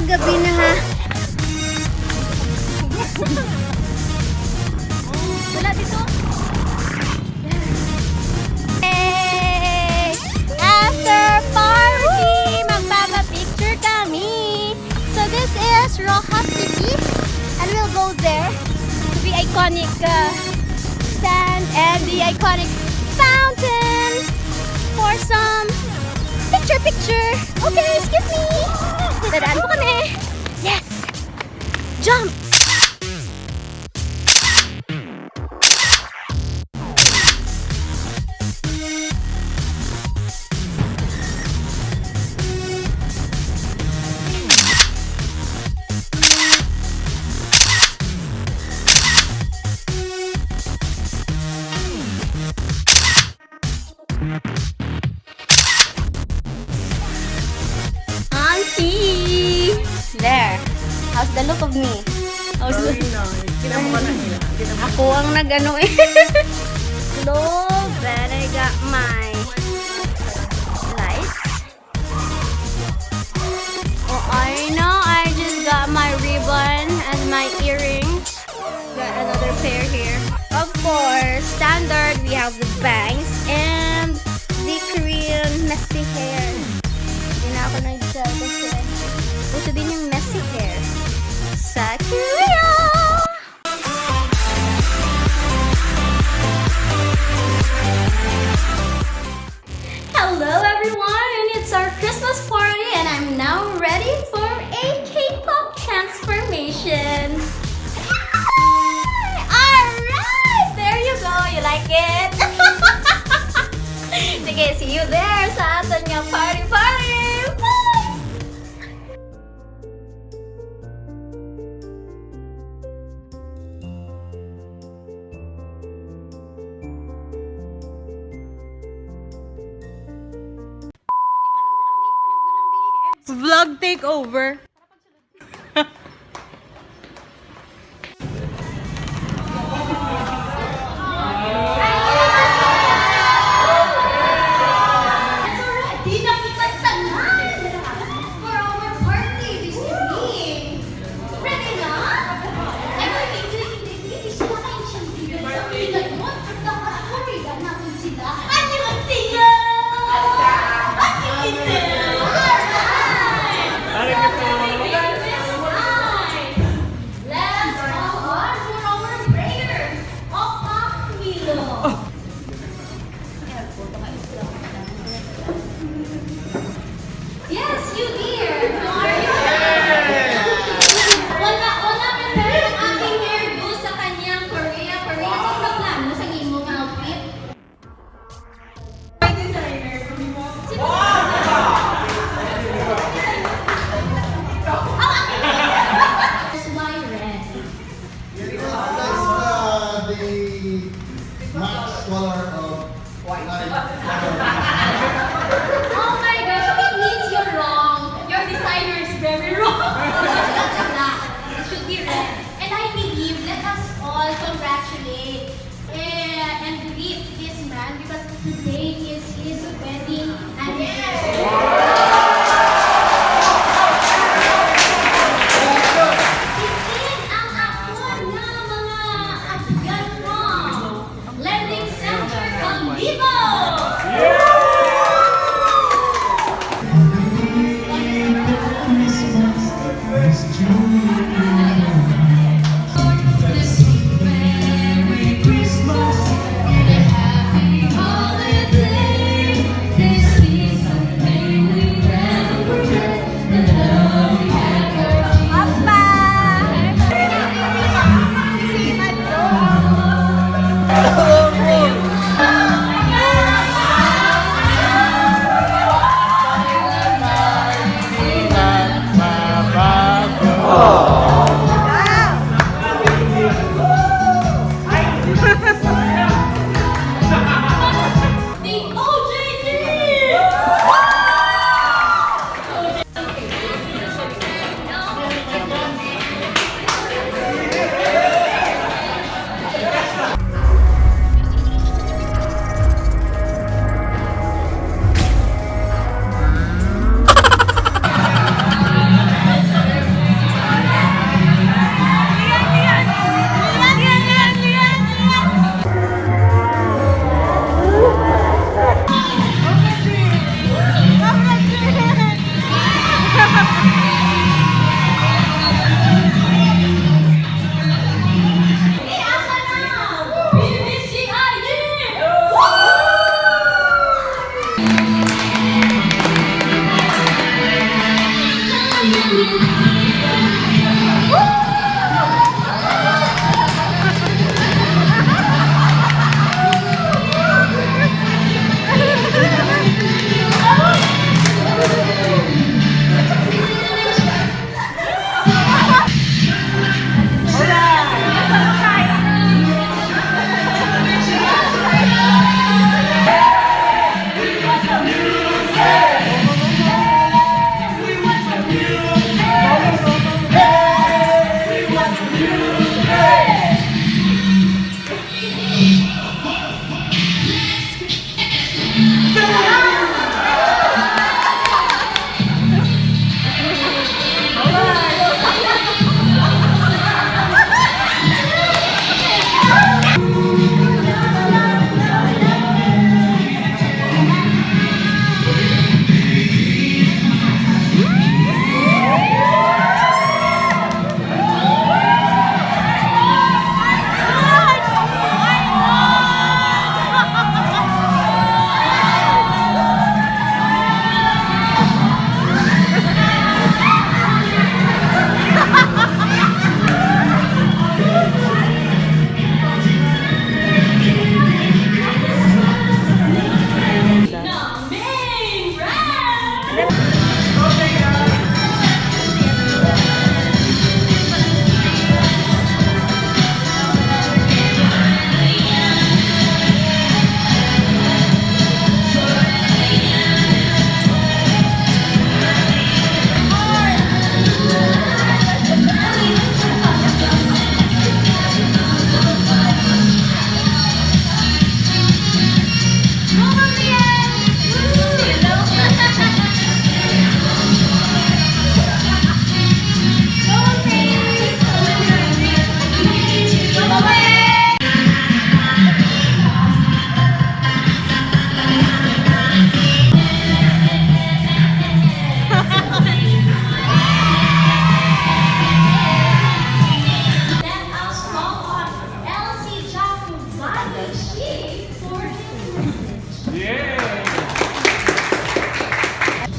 gabi na ha. Wala dito. Hey! After party, magpapa-picture kami. So this is Roja City and we'll go there to the iconic stand and the iconic fountain for some picture. Okay, excuse me. Dadaan po kami. Yes! Jump! Auntie! There. How's the look of me? How's the... Ako ang nag-ano eh. Look, then I got my lights. Oh, I know. I just got my ribbon and my earrings. Got another pair here. Of course, standard, we have the bangs and the Korean messy hair. Hindi na ako nag-gel kasi gusto din yung messy hair sa Korea. Hello everyone! It's our Christmas party and I'm now ready for a K-pop transformation. Alright! There you go! You like it? Sige, see you there sa atin nga party! Bye! Vlog takeover.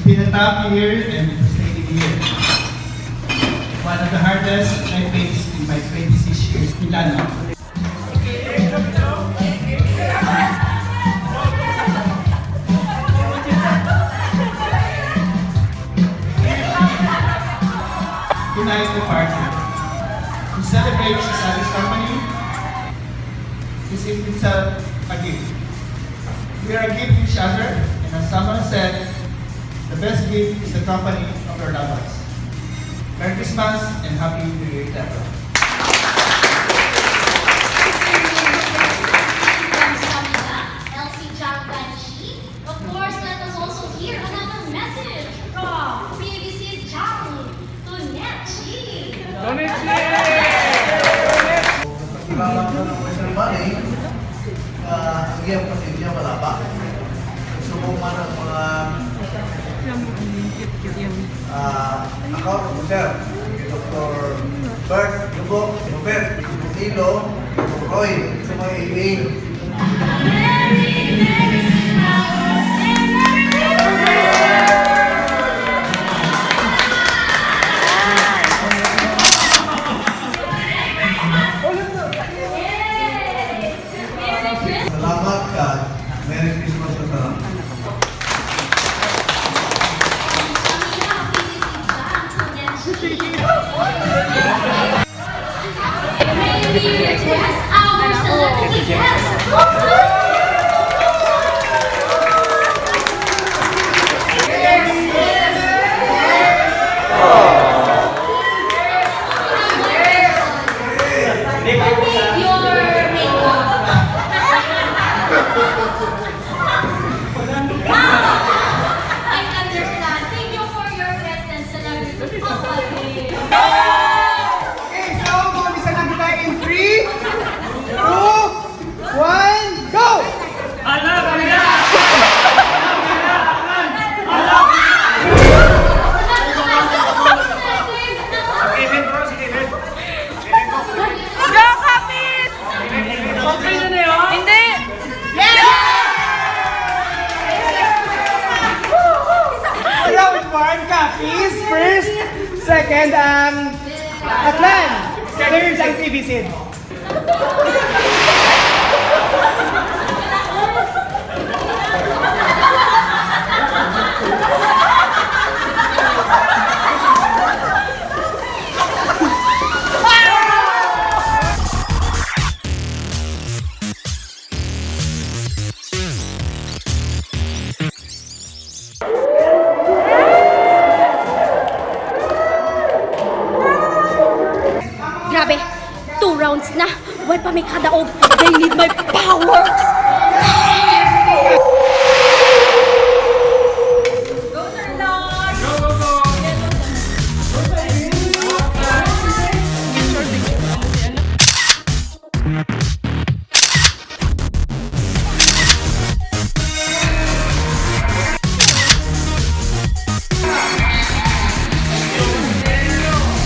Been a tough year and frustrating year. One of the hardest I faced in my 26 years in LAGAW. Tonight the party. To celebrate Sasabi's company is in itself a gift. We are a gift to each other, and as someone said, the best gift is the company of your loved ones. Merry Christmas and Happy New Year, Deborah. Of course, let us also hear another message from BBC Jang to Nechi. Salamat sa ng Western Valley, ang iyong pasilya malaba. Gusto mo man ang mga account officer, Dr. Bert, Ilonggo, Robert, Ilo, Roy, sa mga iling. Salamat ka. Merry Christmas sa tanan. Yes, our celebrity guest. Rubeinspired copies first. Second, Atlan. Third, ang PVC. Grabe, 2 rounds na. Why pa may kadaog? They need my power!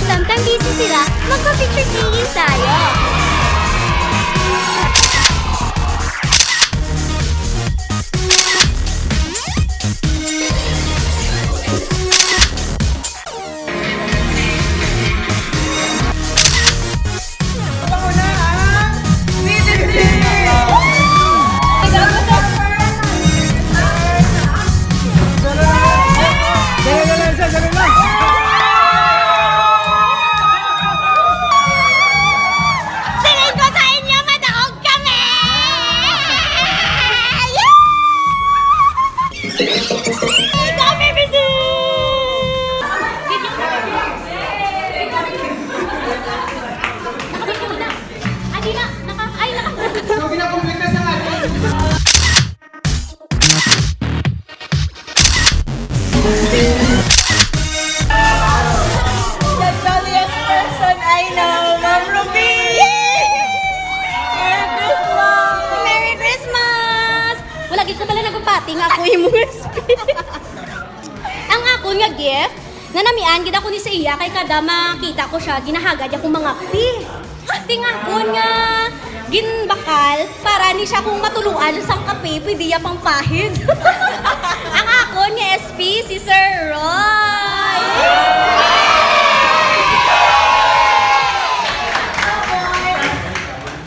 Sometimes busy sila, magpa-picture taking tayo. Silin ko sa inyo, madaog kami! Ikaw, BBC! Nakabigyan na. Adi na, ay, So, ginapublic na sa atin. The jolliest person I know, Ma'am Ruby! Merry Christmas! Merry Christmas! Wala gid ko pala nagpati nga ako imong Ang ako nga gift, nanamian gid ako ni sa iya kay kada makita ko siya ginahagad akong mga pi. Tingakon nga ginbakal para ni siya kung matuluan sa kape pwede ya pang pahid. Ang ako nga SP si Sir Roy.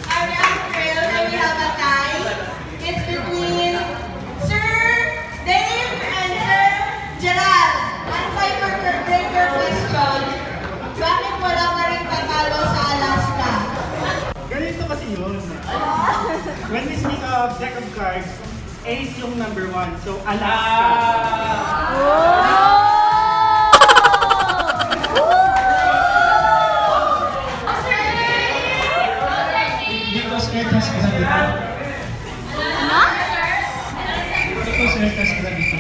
I'm thrilled that we have a tie. It's between Sir Dave and Sir Gerald. One breaker question. Bakit wala pa rin tatalo sa Alaska? Ganito kasi yun. When we speak of deck of cards, ace yung number 1. So, Alaska. Because Etas ka dito. Ano? Because Etas ka dito.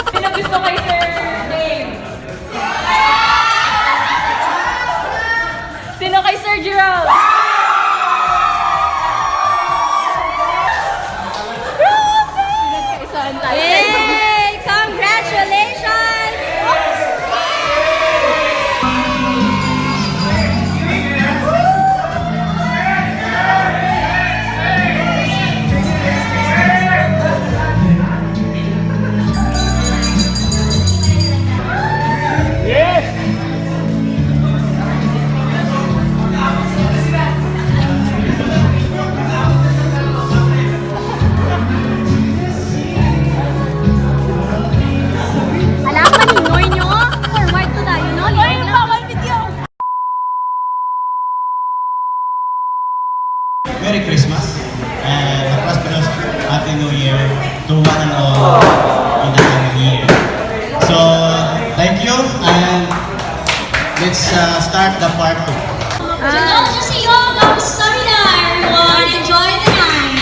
Sino gusto kay Sir Dave? Sino kay Sir Gerald? Pinagkaisahan tayo. Yay! Congratulations! Alam mo ninoy nyo? Forward to tayo, no? Ay, bawal video! Merry Christmas and a prosperous Happy New Year to one and all in the coming year. So, thank you and let's start the part 2. 안녕하세요. 감사합니다, everyone. Enjoy the night.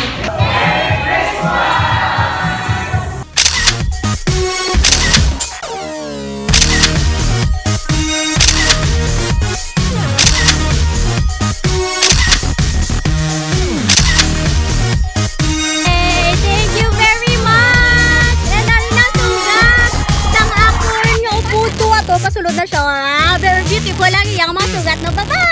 Hey, thank you very much. And ang nasugat ng akon nga uputo ato pasulod na siya. Very beautiful lang iyang mga sugat no. Bye-bye.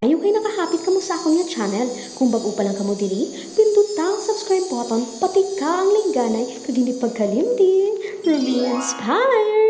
Ayaw kayo nakahapit ka mo sa akong nga channel. Kung bago pa lang kamo diri, pindot ang subscribe button, pati ka ang lingganay, kag hindi pagkalimtin. Rubeinspired!